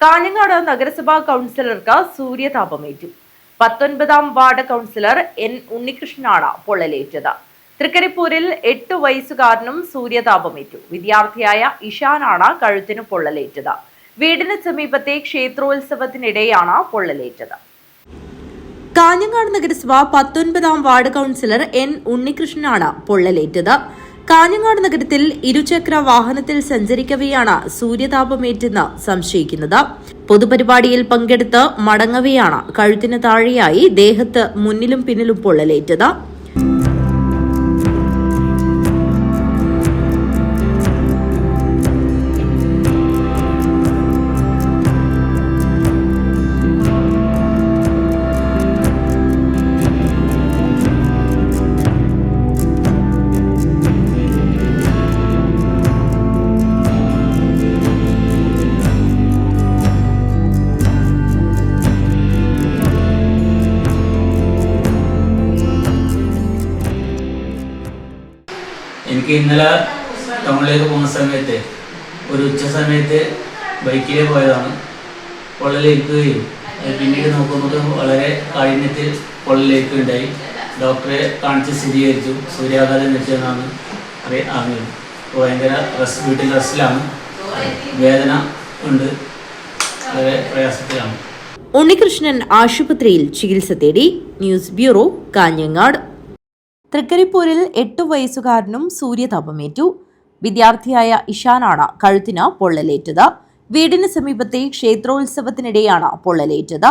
കാഞ്ഞങ്ങാട് നഗരസഭാ കൗൺസിലർക്ക് സൂര്യതാപമേറ്റു. 19-ാം ward councillor N ഉണ്ണികൃഷ്ണനാണ് പൊള്ളലേറ്റത്. തൃക്കരിപ്പൂരിൽ 8 വയസ്സുകാരനും സൂര്യതാപമേറ്റു. വിദ്യാർത്ഥിയായ ഇഷാനാണ് കഴുത്തിന് പൊള്ളലേറ്റത്. വീടിന് സമീപത്തെ ക്ഷേത്രോത്സവത്തിനിടെയാണ് പൊള്ളലേറ്റത്. കാഞ്ഞങ്ങാട് നഗരസഭ 19-ാം വാർഡ് കൗൺസിലർ എൻ ഉണ്ണികൃഷ്ണനാണ് പൊള്ളലേറ്റത്. കാഞ്ഞങ്ങാട് നഗരത്തിൽ ഇരുചക്ര വാഹനത്തിൽ സഞ്ചരിക്കവെയാണ് സൂര്യതാപമേറ്റെന്ന് സംശയിക്കുന്നത്. പൊതുപരിപാടിയിൽ പങ്കെടുത്ത് മടങ്ങവെയാണ് കഴുത്തിന് താഴെയായി ദേഹത്ത് മുന്നിലും പിന്നിലും പൊള്ളലേറ്റത്. എനിക്ക് ഇന്നലെ ടൗണിലേക്ക് പോകുന്ന സമയത്ത് ഒരു ഉച്ച സമയത്ത് ബൈക്കിൽ പോയതാണ്. പൊള്ളലേൽക്കുകയും പിന്നീട് നോക്കുമ്പോൾ വളരെ കാഠിന്യത്തിൽ പൊള്ളലേൽക്കുകയുണ്ടായി. ഡോക്ടറെ കാണിച്ച് സ്ഥിരീകരിച്ചു. സൂര്യാഘാതം ലഭിച്ചതെന്നാണ് അറിഞ്ഞത്. ഭയങ്കര വീട്ടിൽ റെസ്റ്റിലാണ്. വേദന ഉണ്ട്, വളരെ പ്രയാസത്തിലാണ്. ഉണ്ണികൃഷ്ണൻ ആശുപത്രിയിൽ ചികിത്സ തേടി. News bureau, Kanhangad. തൃക്കരിപ്പൂരിൽ 8 വയസ്സുകാരനും സൂര്യതാപമേറ്റു. വിദ്യാർത്ഥിയായ ഇഷാനാണ് കഴുത്തിന് പൊള്ളലേറ്റത്. വീടിന് സമീപത്തെ ക്ഷേത്രോത്സവത്തിനിടെയാണ് പൊള്ളലേറ്റത്.